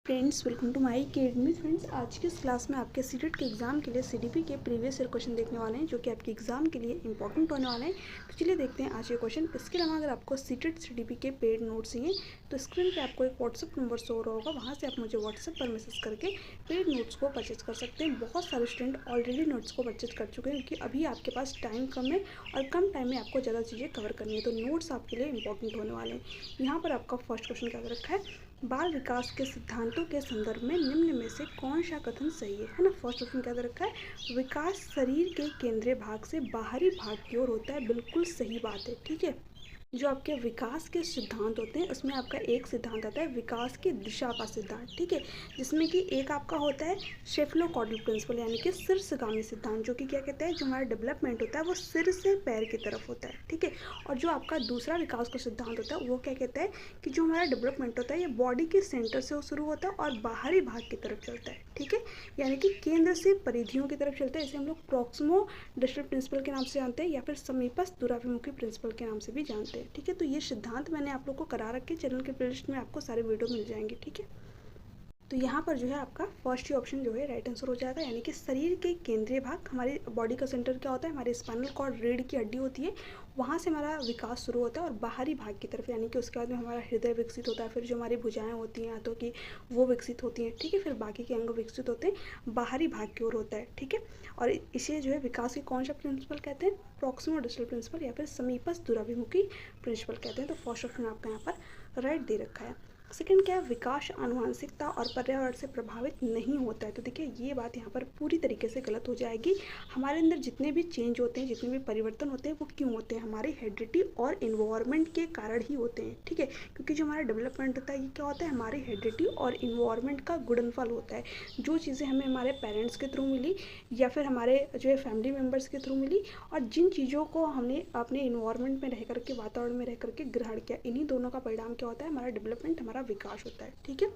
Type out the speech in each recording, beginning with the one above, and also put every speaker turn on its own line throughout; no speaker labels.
Friends, welcome to my academy. Friends, आज की इस क्लास में आपके सीटेट के एग्जाम के लिए सीडीपी के प्रीवियस ईयर क्वेश्चन देखने वाले हैं, जो कि आपके एग्जाम के लिए इंपॉर्टेंट होने वाले हैं। तो चलिए देखते हैं आज के क्वेश्चन। इसके अलावा अगर आपको सीटेट सीडीपी के पेड नोट्स चाहिए तो स्क्रीन पे आपको एक व्हाट्सअप नंबर शो हो रहा होगा, वहाँ से आप मुझे व्हाट्सअप पर मैसेज करके पेड नोट्स को परचेज कर सकते हैं। बहुत सारे स्टूडेंट ऑलरेडी नोट्स को परचेज कर चुके हैं, क्योंकि अभी आपके पास टाइम कम है और कम टाइम में आपको ज़्यादा चीज़ें कवर करनी है, तो नोट्स आपके लिए इंपॉर्टेंट होने वाले हैं। यहाँ पर आपका फर्स्ट क्वेश्चन क्या रखा है, बाल विकास के सिद्धांतों के संदर्भ में निम्न में से कौन सा कथन सही है ना। फर्स्ट ऑप्शन क्या दे रखा है, विकास शरीर के केंद्रीय भाग से बाहरी भाग की ओर होता है। बिल्कुल सही बात है, ठीक है। जो आपके विकास के सिद्धांत होते हैं उसमें आपका एक सिद्धांत आता है विकास की दिशा का सिद्धांत, ठीक है, जिसमें कि एक आपका होता है शेफलोकॉटल प्रिंसिपल, यानी कि शीर्षगामी सिद्धांत, जो कि क्या कहते हैं, जो हमारा डेवलपमेंट होता है वो सिर से पैर की तरफ होता है, ठीक है। और जो आपका दूसरा विकास का सिद्धांत होता है वो क्या कहता है कि जो हमारा डेवलपमेंट होता है ये बॉडी के सेंटर से शुरू होता है और बाहरी भाग की तरफ चलता है, ठीक है, यानी कि केंद्र से परिधियों की तरफ चलता है। इसे हम लोग प्रॉक्सिमो डिस्टल प्रिंसिपल के नाम से जानते हैं, या फिर समीपस्थ दूराभिमुखी प्रिंसिपल के नाम से भी जानते हैं, ठीक है। तो ये सिद्धांत मैंने आप लोग को करा रखे, चैनल के प्लेलिस्ट में आपको सारे वीडियो मिल जाएंगे, ठीक है। तो यहाँ पर जो है आपका फर्स्ट ही ऑप्शन जो है राइट आंसर हो जाएगा, यानी कि शरीर के केंद्रीय भाग, हमारे बॉडी का सेंटर क्या होता है, हमारे स्पाइनल कॉर्ड, रीढ़ की हड्डी होती है, वहाँ से हमारा विकास शुरू होता है और बाहरी भाग की तरफ, यानी कि उसके बाद में हमारा हृदय विकसित होता है, फिर जो हमारी भुजाएं होती हैं हाथों की वो विकसित होती हैं, ठीक है, फिर बाकी के अंग विकसित होते हैं, बाहरी भाग की ओर होता है, ठीक है। और इसे जो है विकास की कौन सा प्रिंसिपल कहते हैं, प्रॉक्सिमल डिस्टल प्रिंसिपल या फिर समीपस्थ दूराभिमुखी प्रिंसिपल कहते हैं। तो फर्स्ट ऑप्शन आपका यहाँ पर राइट दे रखा है। सेकंड क्या है, विकास आनुवंशिकता और पर्यावरण से प्रभावित नहीं होता है। तो देखिए ये बात यहाँ पर पूरी तरीके से गलत हो जाएगी। हमारे अंदर जितने भी चेंज होते हैं, जितने भी परिवर्तन होते हैं, वो क्यों होते हैं, हमारी हेरिडिटी और इन्वायरमेंट के कारण ही होते हैं, ठीक है। क्योंकि जो हमारा डेवलपमेंट होता है ये क्या होता है, हमारी हेरिडिटी और इन्वायरमेंट का गुणनफल होता है। जो चीज़ें हमें हमारे पेरेंट्स के थ्रू मिली या फिर हमारे जो है फैमिली मेम्बर्स के थ्रू मिली, और जिन चीज़ों को हमने अपने इन्वायरमेंट में रह करके, वातावरण में रह करके ग्रहण किया, इन्हीं दोनों का परिणाम क्या होता है, हमारा डेवलपमेंट, हमारा विकास होता है, ठीक है।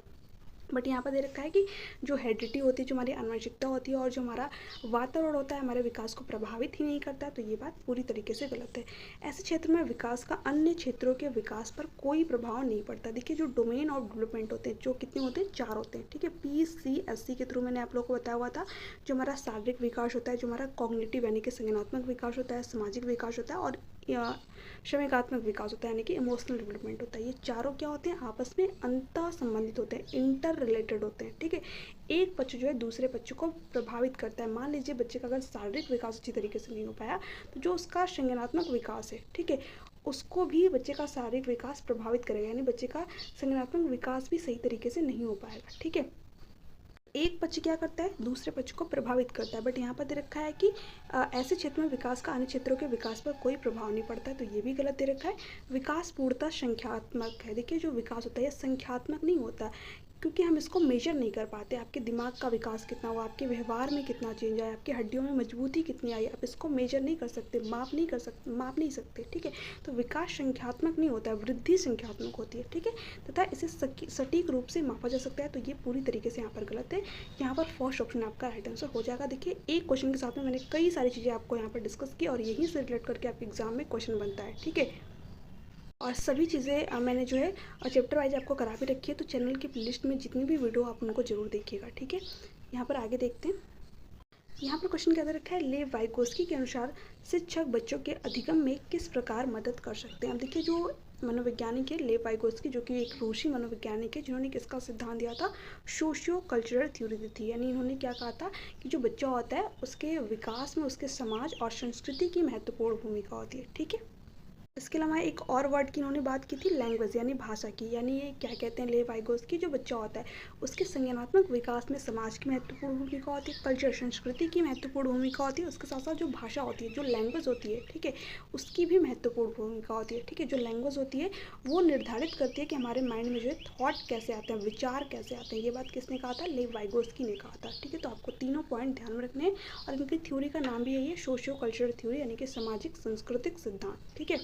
बट यहाँ पर दे रखा है कि जो हेरिडिटी होती है, जो हमारी आनुवंशिकता होती है और जो हमारा वातावरण होता है, हमारे विकास को प्रभावित ही नहीं करता है। तो ये बात पूरी तरीके से गलत है। ऐसे क्षेत्र में विकास का अन्य क्षेत्रों के विकास पर कोई प्रभाव नहीं पड़ता। देखिए जो डोमेन ऑफ डेवलपमेंट होते हैं, जो कितने होते हैं, 4 होते हैं, ठीक है। PCSC के थ्रू मैंने आप लोगों को बताया हुआ था। जो हमारा शारीरिक विकास होता है, जो हमारा कॉग्निटिव यानी कि संज्ञानात्मक विकास होता है, सामाजिक विकास होता है और श्रमिकात्मक विकास होता है, यानी कि इमोशनल डेवलपमेंट होता है। ये चारों क्या होते हैं, आपस में अंतः संबंधित होते हैं, इंटर रिलेटेड होते हैं, ठीक है। एक बच्चे जो है दूसरे बच्चे को प्रभावित करता है। मान लीजिए बच्चे का अगर शारीरिक विकास अच्छी तरीके से नहीं हो पाया, तो जो उसका संज्ञानात्मक विकास है, ठीक है, उसको भी बच्चे का शारीरिक विकास प्रभावित करेगा, यानी बच्चे का संज्ञानात्मक विकास भी सही तरीके से नहीं हो पाएगा, ठीक है। एक पक्ष क्या करता है, दूसरे पक्ष को प्रभावित करता है। बट यहाँ पर दे रखा है कि ऐसे क्षेत्र में विकास का अन्य क्षेत्रों के विकास पर कोई प्रभाव नहीं पड़ता है, तो ये भी गलत दे रखा है। विकास पूर्णतः संख्यात्मक है। देखिए जो विकास होता है ये संख्यात्मक नहीं होता, क्योंकि हम इसको मेजर नहीं कर पाते। आपके दिमाग का विकास कितना हुआ, आपके व्यवहार में कितना चेंज आया, आपकी हड्डियों में मजबूती कितनी आई, आप इसको मेजर नहीं कर सकते, माप नहीं सकते, ठीक है। तो विकास संख्यात्मक नहीं होता है, वृद्धि संख्यात्मक होती है, ठीक है, तथा इसे सटीक रूप से मापा जा सकता है। तो ये पूरी तरीके से यहाँ पर गलत है। यहाँ पर फर्स्ट ऑप्शन आपका राइट आंसर हो जाएगा। देखिए एक क्वेश्चन के साथ में मैंने कई सारी चीज़ें आपको यहाँ पर डिस्कस की और यहीं से रिलेट करके आपके एग्जाम में क्वेश्चन बनता है, ठीक है। और सभी चीज़ें मैंने जो है चैप्टर वाइज आपको करा भी रखी है, तो चैनल की प्लेलिस्ट में जितनी भी वीडियो आप उनको जरूर देखिएगा, ठीक है। यहाँ पर आगे देखते हैं। यहाँ पर क्वेश्चन क्या दे रखा है, लेव वाइगोस्की के अनुसार शिक्षक बच्चों के अधिगम में किस प्रकार मदद कर सकते हैं। अब देखिए जो मनोवैज्ञानिक है लेव वाइगोस्की, जो कि एक रूसी मनोवैज्ञानिक है, जिन्होंने किसका सिद्धांत दिया था, सोशियो कल्चरल थ्योरी दी थी। यानी इन्होंने क्या कहा था कि जो बच्चा होता है उसके विकास में उसके समाज और संस्कृति की महत्वपूर्ण भूमिका होती है, ठीक है। इसके अलावा एक और वर्ड की इन्होंने बात की थी, लैंग्वेज यानी भाषा की। यानी ये क्या कहते हैं, लेव वाइगोस्की, जो बच्चा होता है उसके संज्ञानात्मक विकास में समाज की महत्वपूर्ण भूमिका होती है, कल्चर संस्कृति की महत्वपूर्ण भूमिका होती है, उसके साथ साथ जो भाषा होती है, जो लैंग्वेज होती है, ठीक है, उसकी भी महत्वपूर्ण भूमिका होती है, ठीक है। जो लैंग्वेज होती है वो निर्धारित करती है कि हमारे माइंड में जो है थॉट कैसे आते हैं, विचार कैसे आते हैं। ये बात किसने कहा था, लेव वाइगोस्की ने कहा था, ठीक है। तो आपको तीनों पॉइंट ध्यान में रखने हैं और इनकी थ्योरी का नाम भी यही है, सोशियो कल्चरल थ्योरी, यानी कि सामाजिक सांस्कृतिक सिद्धांत, ठीक है।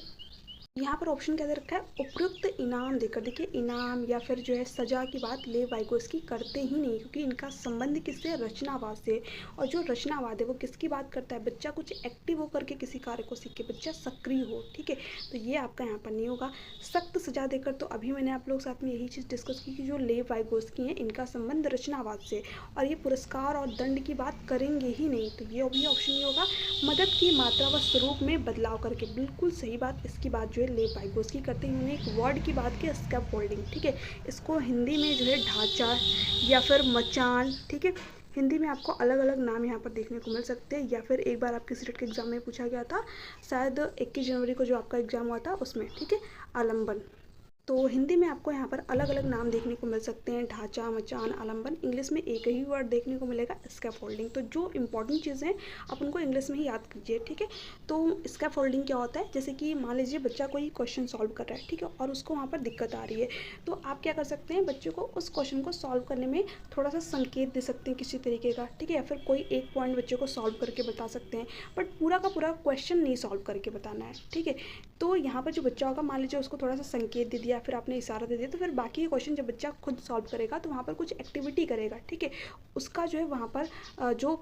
यहाँ पर ऑप्शन क्या दे रखा है, उपयुक्त इनाम देकर। देखिए इनाम या फिर जो है सजा की बात लेव वाइगोस्की करते ही नहीं, क्योंकि इनका संबंध किससे, रचनावाद से। और जो रचनावाद है वो किसकी बात करता है, बच्चा कुछ एक्टिव होकर के किसी कार्य को सीखे, बच्चा सक्रिय हो। ठीक है, तो ये आपका यहाँ पर नहीं होगा। सख्त सजा देकर, तो अभी मैंने आप लोग साथ में यही चीज़ डिस्कस की कि जो लेव वाइगोस्की हैं इनका संबंध रचनावाद से, और ये पुरस्कार और दंड की बात करेंगे ही नहीं, तो ये भी ऑप्शन नहीं होगा। मदद की मात्रा व स्वरूप में बदलाव करके, बिल्कुल सही बात। इसकी बात जो है लेव वाइगोस्की करते हैं। उन्होंने एक वर्ड की बात की, स्कैफोल्डिंग। ठीक है, इसको हिंदी में जो है ढांचा या फिर मचान। ठीक है, हिंदी में आपको अलग अलग नाम यहाँ पर देखने को मिल सकते हैं, या फिर एक बार आपके सीटेट के एग्जाम में पूछा गया था, शायद 21 जनवरी को जो आपका एग्जाम हुआ था उसमें। ठीक है, आलम्बन। तो हिंदी में आपको यहाँ पर अलग अलग नाम देखने को मिल सकते हैं, ढांचा, मचान, आलम्बन। इंग्लिश में एक ही वर्ड देखने को मिलेगा, स्कैफोल्डिंग। तो जो इंपॉर्टेंट चीज़ें हैं आप उनको इंग्लिश में ही याद कीजिए। ठीक है, तो स्कैफोल्डिंग क्या होता है, जैसे कि मान लीजिए बच्चा कोई क्वेश्चन सॉल्व कर रहा है, ठीक है, और उसको वहाँ पर दिक्कत आ रही है, तो आप क्या कर सकते हैं, बच्चे को उस क्वेश्चन को सॉल्व करने में थोड़ा सा संकेत दे सकते हैं किसी तरीके का। ठीक है, या फिर कोई एक पॉइंट बच्चे को सॉल्व करके बता सकते हैं, बट पूरा का पूरा क्वेश्चन नहीं सॉल्व करके बताना है। ठीक है, तो यहाँ पर जो बच्चा होगा, मान लीजिए उसको थोड़ा सा संकेत दे दिया, फिर आपने इशारा दे दिया, तो फिर बाकी के क्वेश्चन जब बच्चा खुद सॉल्व करेगा तो वहाँ पर कुछ एक्टिविटी करेगा। ठीक है, उसका जो है वहाँ पर जो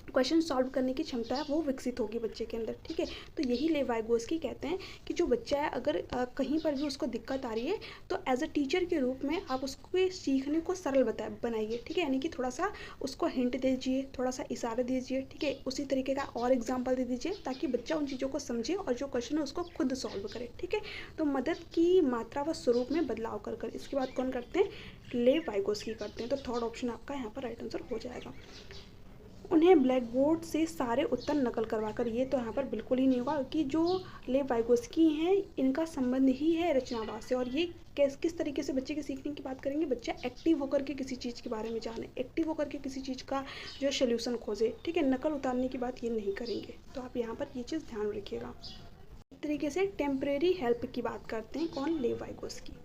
क्वेश्चन सॉल्व करने की क्षमता है वो विकसित होगी बच्चे के अंदर। ठीक है, तो यही लेव वाइगोस्की कहते हैं कि जो बच्चा है अगर कहीं पर भी उसको दिक्कत आ रही है, तो एज अ टीचर के रूप में आप उसको सीखने को सरल बनाइए। ठीक है, यानी कि थोड़ा सा उसको हिंट दीजिए, थोड़ा सा इशारे दीजिए। ठीक है, उसी तरीके का और एग्जाम्पल दे दीजिए, ताकि बच्चा उन चीज़ों को समझे और जो क्वेश्चन है उसको खुद सॉल्व करे। ठीक है, तो मदद की मात्रा व स्वरूप में बदलाव कर। इसकी बात कौन करते हैं, लेव वाइगोस्की करते हैं। तो थर्ड ऑप्शन आपका यहाँ पर राइट आंसर हो जाएगा। उन्हें ब्लैक बोर्ड से सारे उत्तर नकल करवाकर, ये तो यहाँ पर बिल्कुल ही नहीं होगा, कि जो लेव वाइगोस्की हैं इनका संबंध ही है रचनावाद से। और ये किस तरीके से बच्चे के सीखने की बात करेंगे, बच्चा एक्टिव होकर के किसी चीज़ के बारे में जाने, एक्टिव होकर के किसी चीज़ का जो सोल्यूशन खोजे। ठीक है, नकल उतारने की बात ये नहीं करेंगे, तो आप यहाँ पर ये चीज़ ध्यान रखिएगा। एक तरीके से टेम्परेरी हेल्प की बात करते हैं कौन, लेव वाइगोस्की।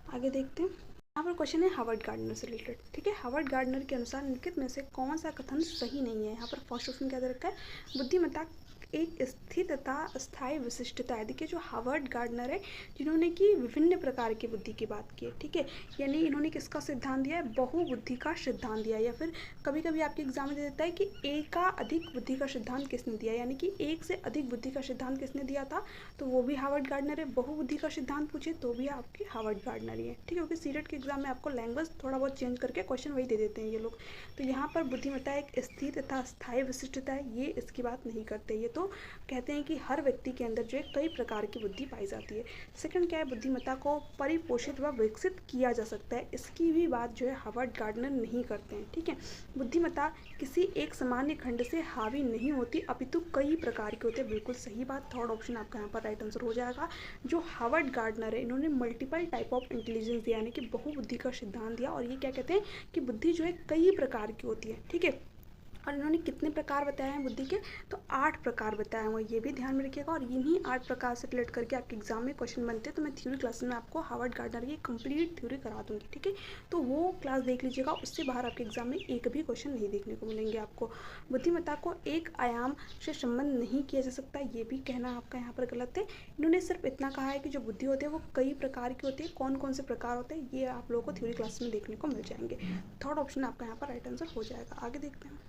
आगे देखते हैं, यहाँ पर क्वेश्चन है हार्वर्ड गार्डनर से रिलेटेड। ठीक है, हार्वर्ड गार्डनर के अनुसार निम्नलिखित में से कौन सा कथन सही नहीं है। यहाँ पर फर्स्ट ऑप्शन क्या दे रखा है, बुद्धिमत्ता एक स्थिर तथा स्थायी विशिष्टता है। देखिए जो हार्वर्ड गार्डनर है, जिन्होंने कि विभिन्न प्रकार की बुद्धि की बात की है। ठीक है, यानी इन्होंने किसका सिद्धांत दिया है, बहुबुद्धि का सिद्धांत दिया है। या फिर कभी कभी आपके एग्जाम में दे देता है कि एक का अधिक बुद्धि का सिद्धांत किसने दिया, यानी कि एक से अधिक बुद्धि का सिद्धांत किसने दिया था, तो वो भी हार्वर्ड गार्डनर है। बहुबुद्धि का सिद्धांत पूछे तो भी आपके हार्वर्ड गार्डनर ही है। ठीक है, क्योंकि सीटेट के एग्जाम में आपको लैंग्वेज थोड़ा बहुत चेंज करके क्वेश्चन वही दे देते हैं ये लोग। तो यहाँ पर बुद्धिमत्ता एक स्थिर तथा स्थायी विशिष्टता है, ये इसकी बात नहीं करते। ये तो कहते हैं कि हर व्यक्ति के अंदर जो है कई प्रकार की बुद्धि पाई जाती है। सेकंड क्या है, बुद्धिमत्ता को परिपोषित व विकसित किया जा सकता है, इसकी भी बात जो है हार्वर्ड गार्डनर नहीं करते हैं। ठीक है, बुद्धिमत्ता किसी एक सामान्य खंड से हावी नहीं होती, अपितु कई प्रकार के होते हैं, बिल्कुल सही बात। थर्ड ऑप्शन आपका यहाँ पर राइट आंसर हो जाएगा। जो हार्वर्ड गार्डनर है, इन्होंने मल्टीपल टाइप ऑफ इंटेलिजेंस दिया, यानी कि बहुबुद्धि का सिद्धांत दिया। और ये क्या कहते हैं कि बुद्धि जो है कई प्रकार की होती है। ठीक है, और इन्होंने कितने प्रकार बताए हैं बुद्धि के, तो 8 प्रकार बताए हुए, ये भी ध्यान में रखिएगा। और इन्हीं 8 प्रकार से रिलेट करके आपके एग्जाम में क्वेश्चन बनते हैं। तो मैं थ्योरी क्लास में आपको हार्वर्ड गार्डनर की कंप्लीट थ्योरी करा दूंगी। ठीक है, तो वो क्लास देख लीजिएगा, उससे बाहर आपके एग्जाम में एक भी क्वेश्चन नहीं देखने को मिलेंगे आपको। बुद्धिमत्ता को एक आयाम से संबंध नहीं किया जा सकता, ये भी कहना आपका यहाँ पर गलत है। इन्होंने सिर्फ इतना कहा है कि जो बुद्धि होती है वो कई प्रकार की होती है। कौन कौन से प्रकार होते हैं ये आप लोगों को थ्योरी क्लास में देखने को मिल जाएंगे। थर्ड ऑप्शन आपका यहाँ पर राइट आंसर हो जाएगा। आगे देखते हैं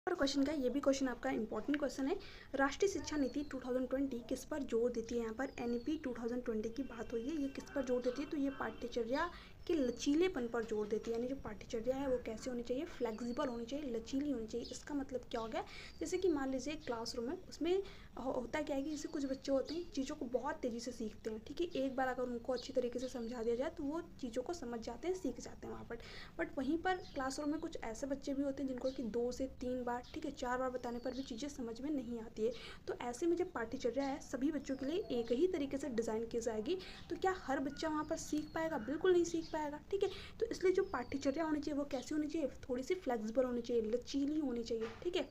और क्वेश्चन का, ये भी क्वेश्चन आपका इंपॉर्टेंट क्वेश्चन है। राष्ट्रीय शिक्षा नीति 2020 किस पर जोर देती है, यहाँ पर एनईपी 2020 की बात हुई है, ये किस पर जोर देती है, तो ये पाठ्यचर्या के लचीलेपन पर जोर देती है। यानी जो पाठ्यचर्या है वो कैसे होनी चाहिए, फ्लेक्सिबल होनी चाहिए, लचीली होनी चाहिए। इसका मतलब क्या हो गया, जैसे कि मान लीजिए क्लासरूम है, उसमें होता क्या है कि जैसे कुछ बच्चे होते हैं चीज़ों को बहुत तेज़ी से सीखते हैं। ठीक है, एक बार अगर उनको अच्छी तरीके से समझा दिया जाए तो वो चीज़ों को समझ जाते हैं, सीख जाते हैं वहाँ पर। बट वहीं पर क्लासरूम में कुछ ऐसे बच्चे भी होते हैं जिनको कि 2 से 3 बार, ठीक है, 4 बार बताने पर भी चीज़ें समझ में नहीं आती है। तो ऐसे में जब पाठ्यचर्या है सभी बच्चों के लिए एक ही तरीके से डिज़ाइन की जाएगी, तो क्या हर बच्चा वहाँ पर सीख पाएगा, बिल्कुल नहीं सीख पाएगा। ठीक है, तो इसलिए जो पाठ्यचर्या होनी चाहिए वो कैसी होनी चाहिए, थोड़ी सी फ्लेक्सिबल होनी चाहिए, लचीली होनी चाहिए। ठीक है,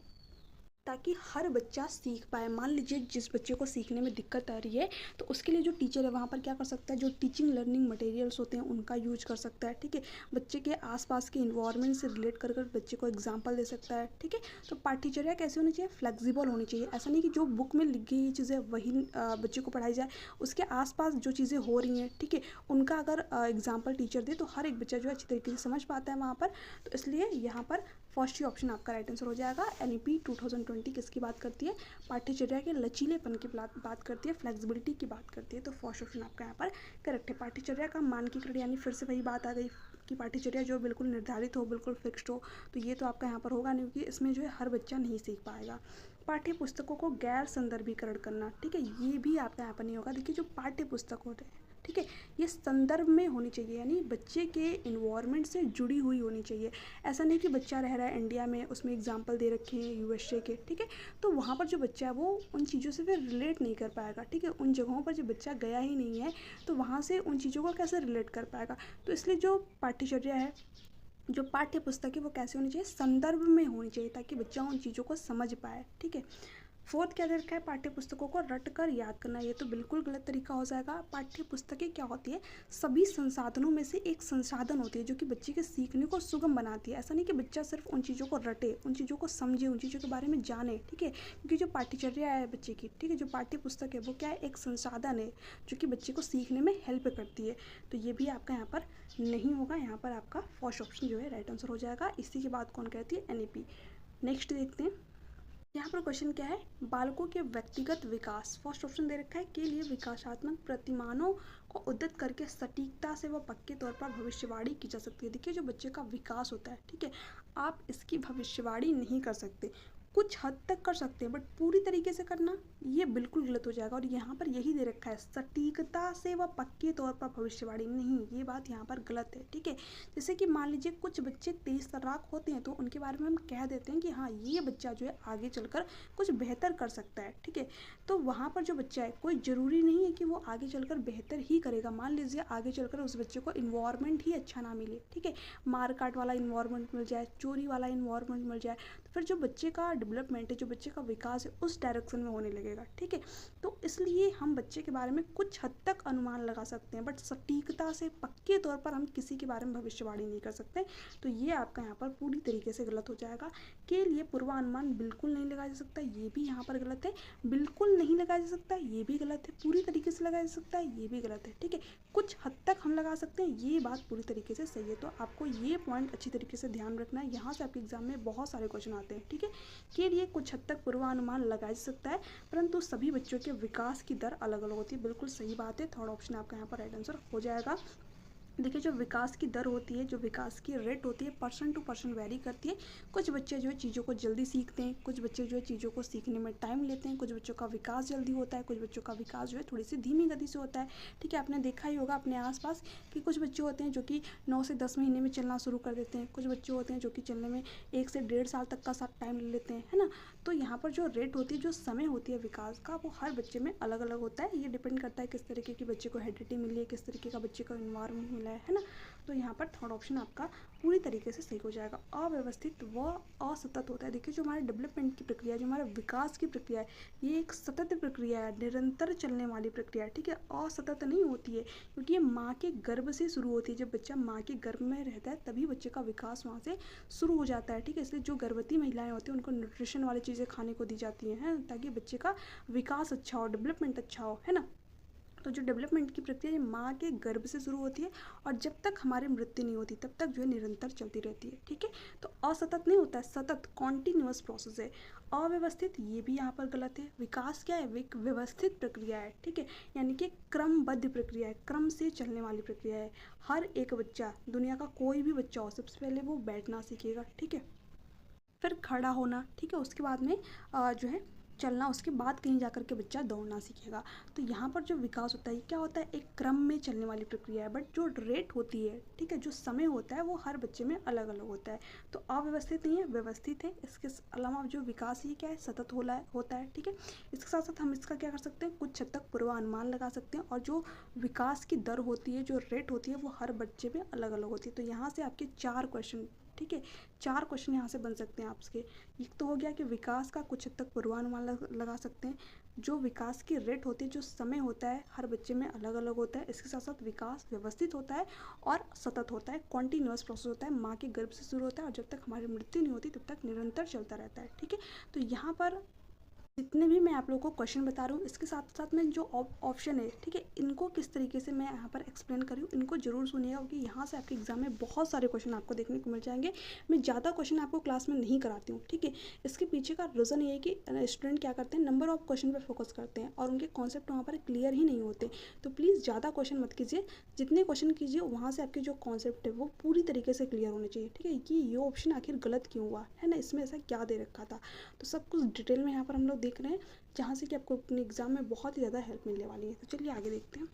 ताकि हर बच्चा सीख पाए। मान लीजिए जिस बच्चे को सीखने में दिक्कत आ रही है तो उसके लिए जो टीचर है वहाँ पर क्या कर सकता है, जो टीचिंग लर्निंग मटेरियल्स होते हैं उनका यूज कर सकता है। ठीक है, बच्चे के आसपास के इन्वायरमेंट से रिलेट कर बच्चे को एग्जाम्पल दे सकता है। ठीक है, तो पाठ्यचर्या कैसी होनी चाहिए, फ्लेक्सिबल होनी चाहिए। ऐसा नहीं कि जो बुक में लिख गई चीज़ें वही बच्चे को पढ़ाई जाए, उसके आसपास जो चीज़ें हो रही हैं, ठीक है, उनका अगर एग्जाम्पल टीचर दे तो हर एक बच्चा जो है अच्छी तरीके से समझ पाता है वहाँ पर। तो इसलिए यहाँ पर फर्स्ट ही ऑप्शन आपका राइट आंसर हो जाएगा। एनईपी 2020 किसकी बात करती है, पाठ्यचर्या के लचीलेपन की बात करती है, फ्लेक्सिबिलिटी की बात करती है। तो फर्स्ट ऑप्शन आपका यहाँ पर करेक्ट है। पाठ्यचर्या का मानकीकरण, यानी फिर से वही बात आ गई कि पाठ्यचर्या जो बिल्कुल निर्धारित हो, बिल्कुल फिक्स्ड हो, तो ये तो आपका यहाँ पर होगा नहीं, क्योंकि इसमें जो है हर बच्चा नहीं सीख पाएगा। पाठ्य पुस्तकों को गैर संदर्भीकरण करना, ठीक है, ये भी आपका यहाँ पर नहीं होगा। देखिए जो पाठ्य पुस्तक होते हैं, ठीक है, ये संदर्भ में होनी चाहिए, यानी बच्चे के इन्वायरमेंट से जुड़ी हुई होनी चाहिए। ऐसा नहीं कि बच्चा रह रहा है इंडिया में, उसमें एग्जाम्पल दे रखे हैं यूएसए के, ठीक है, तो वहाँ पर जो बच्चा है वो उन चीज़ों से फिर रिलेट नहीं कर पाएगा। ठीक है, उन जगहों पर जो बच्चा गया ही नहीं है तो वहाँ से उन चीज़ों को कैसे रिलेट कर पाएगा। तो इसलिए जो पाठ्यचर्या है, जो पाठ्य पुस्तक है, वो कैसे होनी चाहिए, संदर्भ में होनी चाहिए, ताकि बच्चा उन चीज़ों को समझ पाए। ठीक है, फोर्थ क्या दे रखा है, पाठ्य पुस्तकों को रट कर याद करना, ये तो बिल्कुल गलत तरीका हो जाएगा। पाठ्य पुस्तकें क्या होती है, सभी संसाधनों में से एक संसाधन होती है जो कि बच्चे के सीखने को सुगम बनाती है। ऐसा नहीं कि बच्चा सिर्फ उन चीज़ों को रटे, उन चीज़ों को समझे, उन चीज़ों के बारे में जाने। ठीक है, क्योंकि जो पाठ्यचर्या है बच्चे की, ठीक है, जो पाठ्य पुस्तक है वो क्या है, एक संसाधन है जो कि बच्चे को सीखने में हेल्प करती है। तो ये भी आपका यहाँ पर नहीं होगा, यहाँ पर आपका फर्स्ट ऑप्शन जो है राइट आंसर हो जाएगा। इसी की बात कौन कहती है, एनईपी। नेक्स्ट देखते हैं, यहाँ पर क्वेश्चन क्या है, बालकों के व्यक्तिगत विकास, फर्स्ट ऑप्शन दे रखा है, के लिए विकासात्मक प्रतिमानों को उद्धृत करके सटीकता से व पक्के तौर पर भविष्यवाणी की जा सकती है। देखिए जो बच्चे का विकास होता है, ठीक है, आप इसकी भविष्यवाणी नहीं कर सकते, कुछ हद तक कर सकते हैं, बट पूरी तरीके से करना ये बिल्कुल गलत हो जाएगा। और यहाँ पर यही दे रखा है, सटीकता से व पक्के तौर पर भविष्यवाणी नहीं, ये बात यहाँ पर गलत है। ठीक है, जैसे कि मान लीजिए कुछ बच्चे तेज तर्राक होते हैं तो उनके बारे में हम कह देते हैं कि हाँ ये बच्चा जो है आगे चलकर कुछ बेहतर कर सकता है। ठीक है, तो वहाँ पर जो बच्चा है, कोई ज़रूरी नहीं है कि वो आगे चलकर बेहतर ही करेगा। मान लीजिए आगे चलकर उस बच्चे को इन्वायरमेंट ही अच्छा ना मिले, ठीक है, मार काट वाला इन्वायरमेंट मिल जाए, चोरी वाला इन्वायरमेंट मिल जाए, तो फिर जो बच्चे का डेवलपमेंट है, जो बच्चे का विकास है, उस डायरेक्शन में होने लगेगा। ठीक है, तो इसलिए हम बच्चे के बारे में कुछ हद तक अनुमान लगा सकते हैं, बट सटीकता से पक्के तौर पर हम किसी के बारे में भविष्यवाणी नहीं कर सकते। तो ये आपका यहाँ पर पूरी तरीके से गलत हो जाएगा। के लिए पूर्वानुमान बिल्कुल नहीं लगाया जा सकता, ये भी यहाँ पर गलत है। बिल्कुल नहीं लगाया जा सकता, ये भी गलत है। पूरी तरीके से लगाया जा सकता है, ये भी गलत है। ठीक है, कुछ हद तक हम लगा सकते हैं, ये बात पूरी तरीके से सही है। तो आपको ये पॉइंट अच्छी तरीके से ध्यान रखना है, यहाँ से आपके एग्जाम में बहुत सारे क्वेश्चन आते हैं। ठीक है, के लिए कुछ हद तक पूर्वानुमान लगाया जा सकता है, परंतु सभी बच्चों के विकास की दर अलग अलग होती है, बिल्कुल सही बात है। थर्ड ऑप्शन आपका यहाँ पर राइट आंसर हो जाएगा। देखिए जो विकास की दर होती है, जो विकास की रेट होती है, पर्सन टू पर्सन वेरी करती है। कुछ बच्चे जो है चीज़ों को जल्दी सीखते हैं, कुछ बच्चे जो है चीज़ों को सीखने में टाइम लेते हैं, कुछ बच्चों का विकास जल्दी होता है, कुछ बच्चों का विकास जो है थोड़ी सी धीमी गति से होता है। ठीक है, आपने देखा ही होगा अपने आसपास कि कुछ बच्चे होते हैं जो कि 9 से 10 महीने में चलना शुरू कर देते हैं, कुछ बच्चे होते हैं जो कि चलने में 1 से 1.5 साल तक का साथ टाइम ले लेते हैं, है ना। तो यहाँ पर जो रेट होती है, जो समय होती है विकास का, वो हर बच्चे में अलग अलग होता है। ये डिपेंड करता है किस तरीके की बच्चे को हेरिडिटी मिली है, किस तरीके का बच्चे को इन्वायरमेंट मिला है ना। तो यहाँ पर थर्ड ऑप्शन आपका पूरी तरीके से सही हो जाएगा। अव्यवस्थित व असतत होता है। देखिए जो हमारे डेवलपमेंट की प्रक्रिया, जो हमारे विकास की प्रक्रिया है, ये एक सतत प्रक्रिया है, निरंतर चलने वाली प्रक्रिया है। ठीक है, असतत नहीं होती है, क्योंकि ये माँ के गर्भ से शुरू होती है। जब बच्चा माँ के गर्भ में रहता है तभी बच्चे का विकास वहाँ से शुरू हो जाता है। ठीक है, इसलिए जो गर्भवती महिलाएं होती हैं उनको न्यूट्रिशन वाली चीज़ें खाने को दी जाती हैं, ताकि बच्चे का विकास अच्छा हो, डेवलपमेंट अच्छा हो, है ना। तो जो डेवलपमेंट की प्रक्रिया माँ के गर्भ से शुरू होती है और जब तक हमारी मृत्यु नहीं होती तब तक जो है निरंतर चलती रहती है। ठीक है, तो असतत नहीं होता है, सतत कॉन्टिन्यूअस प्रोसेस है। अव्यवस्थित ये भी यहाँ पर गलत है। विकास क्या है, एक व्यवस्थित प्रक्रिया है। ठीक है, यानी कि क्रमबद्ध प्रक्रिया है, क्रम से चलने वाली प्रक्रिया है। हर एक बच्चा, दुनिया का कोई भी बच्चा हो, सबसे पहले वो बैठना सीखेगा। ठीक है, फिर खड़ा होना, ठीक है, उसके बाद में जो है चलना, उसके बाद कहीं जाकर के बच्चा दौड़ना सीखेगा। तो यहाँ पर जो विकास होता है क्या होता है, एक क्रम में चलने वाली प्रक्रिया है, बट जो रेट होती है, ठीक है, जो समय होता है वो हर बच्चे में अलग अलग होता है। तो अव्यवस्थित नहीं है, व्यवस्थित है। इसके अलावा जो विकास ये क्या है, सतत होता है। ठीक है, इसके साथ साथ हम इसका क्या कर सकते हैं, कुछ हद तक पूर्वानुमान लगा सकते हैं। और जो विकास की दर होती है, जो रेट होती है, वो हर बच्चे में अलग अलग होती है। तो यहाँ से आपके 4 क्वेश्चन ठीक है, 4 क्वेश्चन यहाँ से बन सकते हैं आपके। एक तो हो गया कि विकास का कुछ हद तक पूर्वानुमान लगा सकते हैं। जो विकास की रेट होती है, जो समय होता है, हर बच्चे में अलग अलग होता है। इसके साथ साथ विकास व्यवस्थित होता है और सतत होता है, कॉन्टिन्यूअस प्रोसेस होता है, माँ के गर्भ से शुरू होता है और जब तक हमारी मृत्यु नहीं होती तब तक निरंतर चलता रहता है। ठीक है, तो यहाँ पर जितने भी मैं आप लोगों को क्वेश्चन बता रहा हूँ, इसके साथ साथ में जो ऑप्शन है, ठीक है, इनको किस तरीके से मैं यहाँ पर एक्सप्लेन कर रही हूँ, इनको जरूर सुनिएगा, क्योंकि यहाँ से आपके एग्जाम में बहुत सारे क्वेश्चन आपको देखने को मिल जाएंगे। मैं ज़्यादा क्वेश्चन आपको क्लास में नहीं कराती हूँ, ठीक है। इसके पीछे का रीज़न ये है कि स्टूडेंट क्या करते हैं, नंबर ऑफ क्वेश्चन पर फोकस करते हैं और उनके कॉन्सेप्ट वहाँ पर क्लियर ही नहीं होते। तो प्लीज़ ज़्यादा क्वेश्चन मत कीजिए, जितने क्वेश्चन कीजिए वहाँ से आपके जो कॉन्सेप्ट है वो पूरी तरीके से क्लियर होने चाहिए। ठीक है, कि ये ऑप्शन आखिर गलत क्यों हुआ है ना, इसमें ऐसा क्या दे रखा था, तो सब कुछ डिटेल में यहाँ पर हम लोग देख रहे हैं, जहाँ से कि आपको अपने एग्जाम में बहुत ही ज़्यादा हेल्प मिलने वाली है। तो चलिए आगे देखते हैं।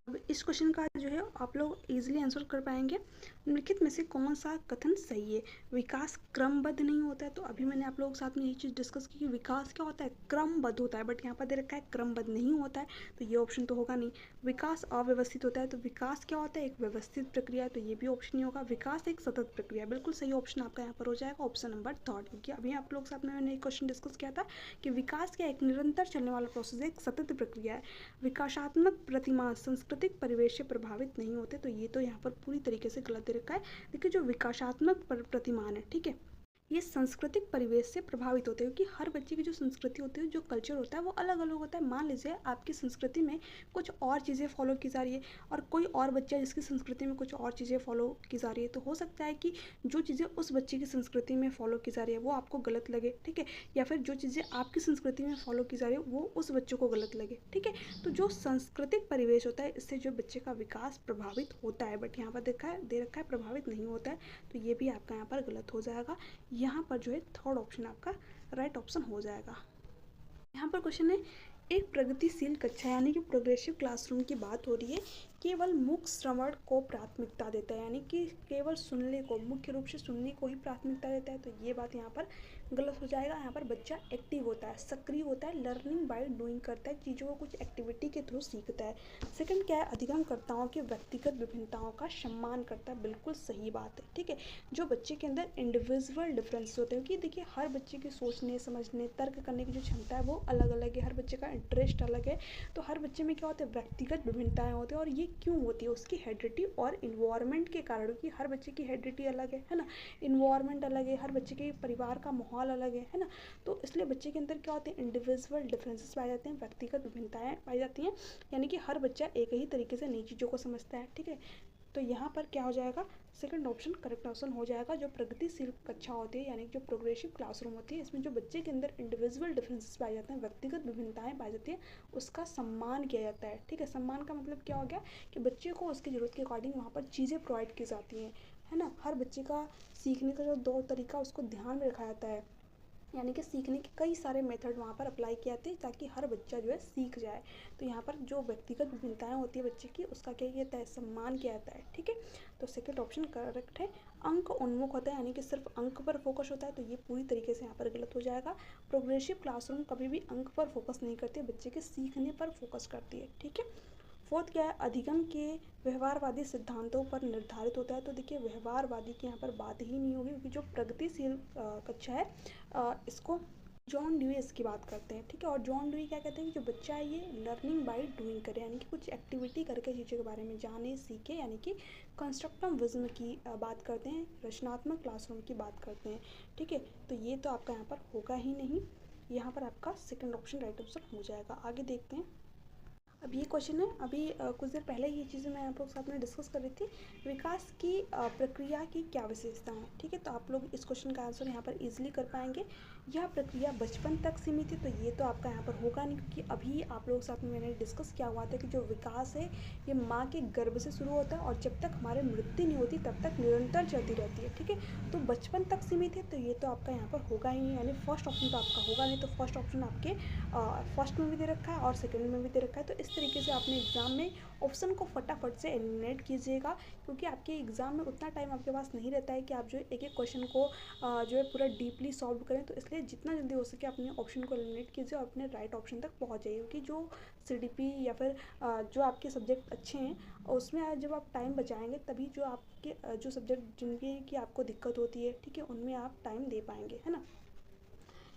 अब इस क्वेश्चन का जो है आप लोग इजीली आंसर कर पाएंगे। निम्नलिखित में से कौन सा कथन सही है? विकास क्रमबद्ध नहीं होता है। तो अभी मैंने आप लोगों के साथ में ये चीज़ डिस्कस की कि विकास क्या होता है, क्रमबद्ध होता है, बट यहाँ पर दे रखा है क्रमबद्ध नहीं होता है, तो ये ऑप्शन तो होगा नहीं। विकास अव्यवस्थित होता है, तो विकास क्या होता है, एक व्यवस्थित प्रक्रिया, तो ये भी ऑप्शन नहीं होगा। विकास एक सतत प्रक्रिया, बिल्कुल सही ऑप्शन आपका यहाँ पर हो जाएगा ऑप्शन नंबर 3, क्योंकि अभी आप लोग के साथ में मैंने एक क्वेश्चन डिस्कस किया था कि विकास क्या एक निरंतर चलने वाला प्रोसेस है, एक सतत प्रक्रिया है। विकासात्मक प्रतिमान सांस्कृतिक परिवेश से प्रभावित नहीं होते, तो ये तो यहाँ पर पूरी तरीके से गलत दे रखा है। देखिए, जो विकासात्मक प्रतिमान है, ठीक है, ये सांस्कृतिक परिवेश से प्रभावित होते हैं, क्योंकि हर बच्चे की जो संस्कृति होती है, जो कल्चर होता है, वो अलग अलग होता है। मान लीजिए आपकी संस्कृति में कुछ और चीज़ें फॉलो की जा रही है और कोई और बच्चा जिसकी संस्कृति में कुछ और चीज़ें फॉलो की जा रही है, तो हो सकता है कि जो चीज़ें उस बच्चे की संस्कृति में फॉलो की जा रही है वो आपको गलत लगे, ठीक है, या फिर जो चीज़ें आपकी संस्कृति में फॉलो की जा रही है वो उस बच्चों को गलत लगे, ठीक है। तो जो सांस्कृतिक परिवेश होता है, इससे जो बच्चे का विकास प्रभावित होता है, बट यहाँ पर दे रखा है प्रभावित नहीं होता है, तो ये भी आपका यहाँ पर गलत हो जाएगा। यहाँ पर जो है 3rd ऑप्शन आपका राइट ऑप्शन हो जाएगा। यहाँ पर क्वेश्चन है, एक प्रगतिशील कक्षा यानी कि प्रोग्रेसिव क्लासरूम की बात हो रही है, केवल मुख्य श्रवण को प्राथमिकता देता है, यानी कि केवल सुनने को, मुख्य रूप से सुनने को ही प्राथमिकता देता है, तो ये बात यहाँ पर गलत हो जाएगा। यहाँ पर बच्चा एक्टिव होता है, सक्रिय होता है, लर्निंग बाय डूइंग करता है, चीज़ों को कुछ एक्टिविटी के थ्रू सीखता है। सेकंड क्या है, अधिगमकर्ताओं की व्यक्तिगत विभिन्नताओं का सम्मान करता है, बिल्कुल सही बात है, ठीक है। जो बच्चे के अंदर इंडिविजुअल डिफरेंस होते हैं, क्योंकि देखिए हर बच्चे की सोचने समझने तर्क करने की जो क्षमता है वो अलग अलग है, हर बच्चे का इंटरेस्ट अलग है, तो हर बच्चे में क्या होता है, व्यक्तिगत विभिन्नताएं होती है, और ये क्यों होती है, उसकी हेरिडिटी और इन्वायरमेंट के कारण, कि हर बच्चे की हेरिडिटी अलग है ना, इन्वायरमेंट अलग है, हर बच्चे के परिवार का माहौल अलग है ना, तो इसलिए बच्चे के अंदर क्या होते हैं, इंडिविजुअल डिफरेंसेस पाए जाते हैं, व्यक्तिगत विभिन्नताएं पाई जाती हैं, यानी कि हर बच्चा एक ही तरीके से नई चीज़ों को समझता है, ठीक है। तो यहाँ पर क्या हो जाएगा, सेकंड ऑप्शन करेक्ट ऑप्शन हो जाएगा। जो प्रगतिशील कक्षा होती है, यानी जो प्रोग्रेसिव क्लासरूम होती है, इसमें जो बच्चे के अंदर इंडिविजुअल डिफरेंसेस पाए जाते हैं, व्यक्तिगत विभिन्नताएं पाई जाती हैं, उसका सम्मान किया जाता है, ठीक है। सम्मान का मतलब क्या हो गया कि बच्चे को उसकी ज़रूरत के अकॉर्डिंग वहाँ पर चीज़ें प्रोवाइड की जाती हैं, है ना। हर बच्चे का सीखने का जो दौर तरीका उसको ध्यान में रखा जाता है, यानी कि सीखने के कई सारे मेथड वहाँ पर अप्लाई किए जाते हैं ताकि हर बच्चा जो है सीख जाए। तो यहाँ पर जो व्यक्तिगत विभिन्नताएं होती है बच्चे की, उसका क्या किया जाता है, सम्मान किया जाता है, ठीक है। तो सेकंड ऑप्शन करेक्ट है। अंक उन्मुख होता है, यानी कि सिर्फ अंक पर फोकस होता है, तो ये पूरी तरीके से यहाँ पर गलत हो जाएगा। प्रोग्रेसिव क्लासरूम कभी भी अंक पर फोकस नहीं करती है, बच्चे के सीखने पर फोकस करती है, ठीक है। फोर्थ क्या है, अधिगम के व्यवहारवादी सिद्धांतों पर निर्धारित होता है, तो देखिए व्यवहारवादी की यहाँ पर बात ही नहीं होगी, क्योंकि जो प्रगतिशील कक्षा है इसको जॉन ड्यूई इसकी बात करते हैं, ठीक है। और जॉन ड्यूई क्या कहते हैं कि जो बच्चा है ये लर्निंग बाय डूइंग करे, यानी कि कुछ एक्टिविटी करके चीज़ों के बारे में जाने सीखे, यानी कि कंस्ट्रक्टिविज्म की बात करते हैं, रचनात्मक क्लासरूम की बात करते हैं, ठीक है। तो ये तो आपका यहाँ पर होगा ही नहीं, यहाँ पर आपका सेकंड ऑप्शन राइट ऑप्शन हो जाएगा। आगे देखते हैं। अब ये क्वेश्चन है, अभी कुछ देर पहले ये चीज़ें मैं आप लोग साथ में डिस्कस कर रही थी, विकास की प्रक्रिया की क्या विशेषता है, ठीक है। तो आप लोग इस क्वेश्चन का आंसर यहाँ पर इजीली कर पाएंगे। यह प्रक्रिया बचपन तक सीमित है, तो ये तो आपका यहाँ पर होगा नहीं, क्योंकि अभी आप लोग साथ में मैंने डिस्कस किया हुआ था कि जो विकास है ये माँ के गर्भ से शुरू होता है और जब तक हमारे मृत्यु नहीं होती तब तक निरंतर चलती रहती है, ठीक है। तो बचपन तक सीमित है, तो ये तो आपका यहाँ पर होगा ही नहीं, यानी फर्स्ट ऑप्शन तो आपका होगा नहीं। तो फर्स्ट ऑप्शन आपके फर्स्ट में भी दे रखा है और सेकेंड में भी दे रखा है, तो इस तरीके से अपने एग्ज़ाम में ऑप्शन को फटाफट से एलिमिनेट कीजिएगा, क्योंकि आपके एग्ज़ाम में उतना टाइम आपके पास नहीं रहता है कि आप जो एक एक क्वेश्चन को जो है पूरा डीपली सॉल्व करें। तो इसलिए जितना जल्दी हो सके अपने ऑप्शन को एलिमिनेट कीजिए और अपने राइट ऑप्शन तक पहुँच जाइए, क्योंकि जो CDP या फिर जो आपके सब्जेक्ट अच्छे हैं उसमें जब आप टाइम बचाएंगे तभी जो आपके जो सब्जेक्ट जिनकी की आपको दिक्कत होती है, ठीक है, उनमें आप टाइम दे पाएंगे, है ना।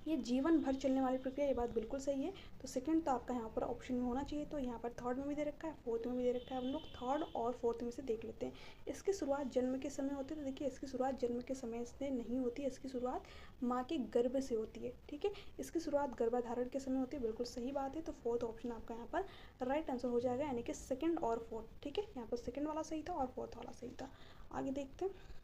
ये जीवन भर चलने वाली प्रक्रिया, ये बात बिल्कुल सही है। तो सेकंड तो आपका यहाँ पर ऑप्शन में होना चाहिए। तो यहाँ पर थर्ड में भी दे रखा है, फोर्थ में भी दे रखा है। हम लोग थर्ड और फोर्थ में से देख लेते हैं। इसकी शुरुआत जन्म के समय होती है। तो देखिए इसकी शुरुआत जन्म के समय से नहीं होती है, इसकी शुरुआत माँ के गर्भ से होती है, ठीक है। इसकी शुरुआत गर्भाधारण के समय होती है, बिल्कुल सही बात है। तो फोर्थ ऑप्शन आपका यहाँ पर राइट आंसर हो जाएगा, यानी कि सेकंड और फोर्थ, ठीक है। यहाँ पर सेकंड वाला सही था और फोर्थ वाला सही था। आगे देखते हैं।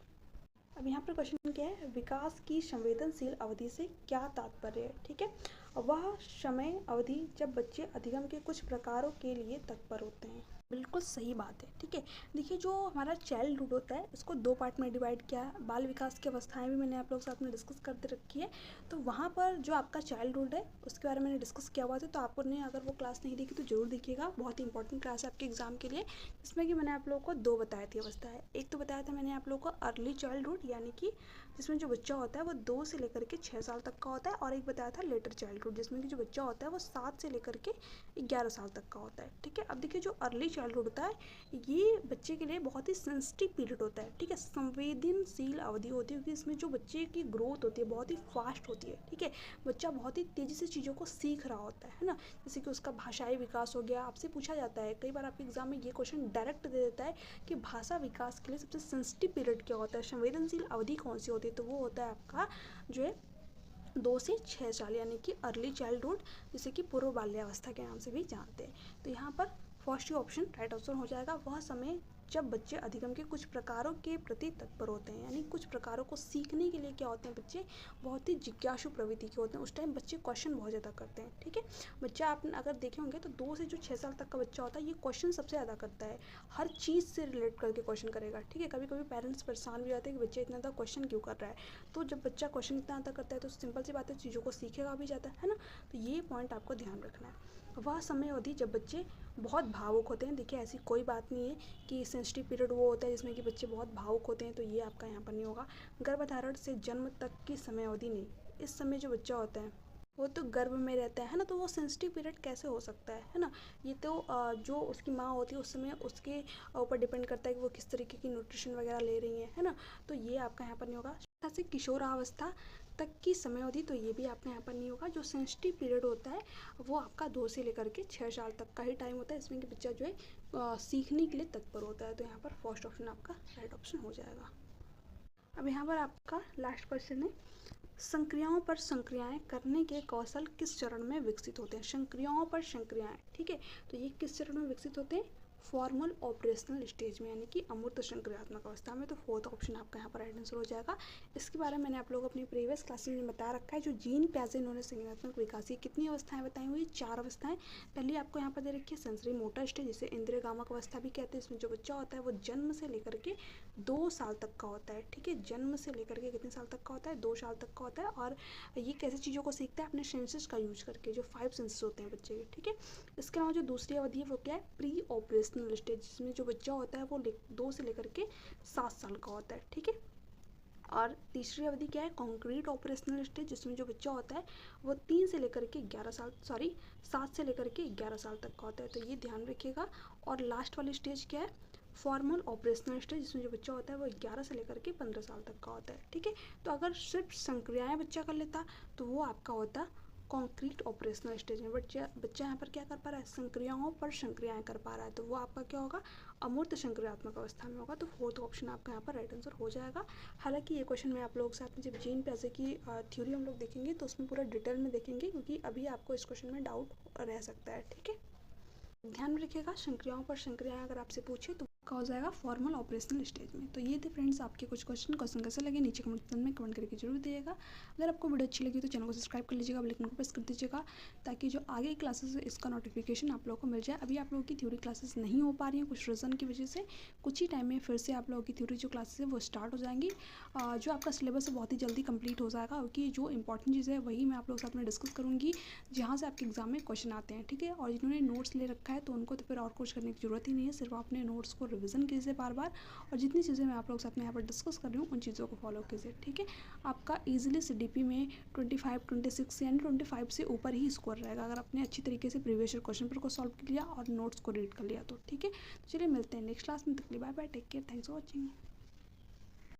अब यहाँ पर क्वेश्चन क्या है, विकास की संवेदनशील अवधि से क्या तात्पर्य है, ठीक है। वह समय अवधि जब बच्चे अधिगम के कुछ प्रकारों के लिए तत्पर होते हैं, बिल्कुल सही बात है, ठीक है। देखिए जो हमारा चाइल्डहुड होता है उसको दो पार्ट में डिवाइड किया है। बाल विकास की अवस्थाएं भी मैंने आप लोग साथ में डिस्कस करते रखी है। तो वहाँ पर जो आपका चाइल्डहुड है उसके बारे में मैंने डिस्कस किया हुआ था। तो आपने अगर वो क्लास नहीं देखी तो जरूर देखिएगा, बहुत ही इंपॉर्टेंट क्लास है आपके एग्जाम के लिए, जिसमें कि मैंने आप लोगों को दो बताई थी अवस्थाएं। एक तो बताया था मैंने आप लोगों को अर्ली चाइल्डहुड, यानी कि जिसमें जो बच्चा होता है वो 2 से लेकर के 6 साल तक का होता है, और एक बताया था लेटर चाइल्डहुड, जिसमें कि जो बच्चा होता है वो 7 से लेकर के 11 साल तक का होता है, ठीक है। अब देखिए जो अर्ली चाइल्डहुड होता है ये बच्चे के लिए बहुत ही सेंसिटिव पीरियड होता है, ठीक है, संवेदनशील अवधि होती है, क्योंकि इसमें जो बच्चे की ग्रोथ होती है बहुत ही फास्ट होती है, ठीक है। बच्चा बहुत ही तेज़ी से चीज़ों को सीख रहा होता है ना। जैसे कि उसका भाषाई विकास हो गया। आपसे पूछा जाता है कई बार आपके एग्जाम में ये क्वेश्चन डायरेक्ट दे देता है कि भाषा विकास के लिए सबसे सेंसिटिव पीरियड क्या होता है, संवेदनशील अवधि कौन सी होती है। तो वो होता है आपका जो है 2 से 6 साल, यानी कि अर्ली चाइल्डहुड, जिसे कि पूर्व बाल्यावस्था के नाम से भी जानते हैं। तो यहाँ पर फर्स्ट ही ऑप्शन राइट आंसर हो जाएगा। वह समय जब बच्चे अधिगम के कुछ प्रकारों के प्रति तत्पर होते हैं, यानी कुछ प्रकारों को सीखने के लिए क्या होते हैं बच्चे बहुत ही जिज्ञासु प्रवृत्ति के होते हैं। उस टाइम बच्चे क्वेश्चन बहुत ज़्यादा करते हैं, ठीक है। बच्चा आप अगर देखे होंगे तो 2 से जो 6 साल तक का बच्चा होता है ये क्वेश्चन सबसे ज़्यादा करता है, हर चीज़ से रिलेट करके क्वेश्चन करेगा, ठीक है। कभी कभी पेरेंट्स परेशान भी होते हैं कि बच्चा इतना ज़्यादा क्वेश्चन क्यों कर रहा है। तो जब बच्चा क्वेश्चन इतना ज़्यादा करता है तो सिंपल सी बात है चीज़ों को सीखेगा भी जाता है ना। तो ये पॉइंट आपको ध्यान रखना है। वह समय अवधि जब बच्चे बहुत भावुक होते हैं। देखिए ऐसी कोई बात नहीं है कि सेंसिटिव पीरियड वो होता है जिसमें कि बच्चे बहुत भावुक होते हैं, तो ये आपका यहाँ पर नहीं होगा। गर्भधारण से जन्म तक की समय अवधि नहीं, इस समय जो बच्चा होता है वो तो गर्भ में रहता है ना, तो वो सेंसिटिव पीरियड कैसे हो सकता है ना। ये तो जो उसकी माँ होती है उस समय उसके ऊपर डिपेंड करता है कि वो किस तरीके की न्यूट्रिशन वगैरह ले रही है ना। तो ये आपका यहाँ पर नहीं होगा। से किशोरावस्था तक की समय अवधि, तो ये भी आपका यहाँ पर नहीं होगा। जो सेंसिटिव पीरियड होता है वो आपका 2 से लेकर के 6 साल तक का ही टाइम होता है, इसमें कि बच्चा जो है सीखने के लिए तत्पर होता है। तो यहाँ पर फर्स्ट ऑप्शन आपका राइट ऑप्शन हो जाएगा। अब यहाँ पर आपका लास्ट क्वेश्चन है, संक्रियाओं पर संक्रियाएं करने के कौशल किस चरण में विकसित होते हैं। संक्रियाओं पर संक्रियाएं, ठीक है, तो ये किस चरण में विकसित होते हैं, फॉर्मल ऑपरेशनल स्टेज में, यानी कि अमूर्त संक्रियात्मक अवस्था में। तो फोर्थ ऑप्शन आपका यहाँ पर राइट आंसर हो जाएगा। इसके बारे में मैंने आप लोगों को अपनी प्रीवियस क्लास में बता रखा है। जो जीन प्याजे इन्होंने संज्ञानात्मक विकास की कितनी अवस्थाएं बताई हुई, 4 अवस्थाएं। पहली आपको यहाँ पर दे रखी है सेंसरी मोटर स्टेज, जिसे इंद्रिय गामक अवस्था भी कहते हैं। इसमें जो बच्चा होता है वो जन्म से लेकर के 2 साल तक का होता है, ठीक है। जन्म से लेकर के कितने साल तक का होता है, 2 साल तक का होता है। और ये कैसे चीज़ों को सीखता है, अपने सेंसेस का यूज करके, जो 5 सेंसेस होते हैं बच्चे के, ठीक है। इसके अलावा जो दूसरी अवधि है वो क्या है, प्री ऑपरेशनल स्टेज, जिसमें जो बच्चा होता है वो 2 से लेकर के 7 साल का होता है, ठीक है। और तीसरी अवधि क्या है, कॉन्क्रीट ऑपरेशनल स्टेज, जिसमें जो बच्चा होता है वो 3 से लेकर के 7 से लेकर के 11 साल तक का होता है। तो ये ध्यान रखिएगा। और लास्ट वाली स्टेज क्या है, फॉर्मल ऑपरेशनल स्टेज, जिसमें जो बच्चा होता है वो 11 से लेकर के 15 साल तक का होता है, ठीक है। तो अगर सिर्फ संक्रियाएं बच्चा कर लेता तो वो आपका होता कॉन्क्रीट ऑपरेशनल स्टेज में। बच्चा यहाँ पर क्या कर पा रहा है, संक्रियाओं पर संक्रियाएं कर पा रहा है, तो वो आपका क्या होगा, अमूर्त संक्रियात्मक अवस्था में होगा। तो फोर्थ ऑप्शन आपका यहाँ पर राइट आंसर हो जाएगा। हालांकि ये क्वेश्चन मैं आप लोगों के साथ में जब जीन प्याजे की थ्योरी हम लोग देखेंगे तो उसमें पूरा डिटेल में देखेंगे, क्योंकि अभी आपको इस क्वेश्चन में डाउट रह सकता है, ठीक है। ध्यान रखिएगा, संक्रियाओं पर संक्रियाएं अगर आपसे पूछे तो का हो जाएगा फॉर्मल ऑपरेशनल स्टेज में। तो ये थे फ्रेंड्स आपके कुछ क्वेश्चन कैसे लगे नीचे कमेंट सेक्शन में कमेंट करके जरूर दिएगा। अगर आपको वीडियो अच्छी लगी तो चैनल को सब्सक्राइब कर लीजिएगा, बेल आइकन को प्रेस कर दीजिएगा ताकि जो आगे की क्लासेस है इसका नोटिफिकेशन आप लोगों को मिल जाए। अभी आप लोगों की थ्योरी क्लासेस नहीं हो पा रही हैं कुछ रीज़न की वजह से, कुछ ही टाइम में फिर से आप लोगों की थ्योरी जो क्लासेस है वो स्टार्ट हो जाएंगी। जो आपका सिलेबस है बहुत ही जल्दी कंप्लीट हो जाएगा, क्योंकि जो इंपॉर्टेंट चीज़ है वही मैं आप लोगों के साथ में डिस्कस करूँगी जहाँ से आपके एग्जाम में क्वेश्चन आते हैं, ठीक है। और जिन्होंने नोट्स ले रखा है तो उनको तो फिर और कुछ करने की जरूरत ही नहीं है, सिर्फ अपने नोट्स को रिविजन कीजिए बार बार, और जितनी चीज़ें मैं आप लोग साथ में यहाँ पर डिस्कस कर रही हूँ उन चीज़ों को फॉलो कीजिए, ठीक है। आपका ईजिली सीडीपी में 25, 26 यानी 25 से ऊपर ही स्कोर रहेगा अगर आपने अच्छी तरीके से प्रीवियस ईयर क्वेश्चन पेपर को सॉल्व कर लिया और नोट्स को रीड कर लिया तो, ठीक है। तो चलिए मिलते हैं नेक्स्ट क्लास में, तक के लिए bye bye, take care, thanks for watching.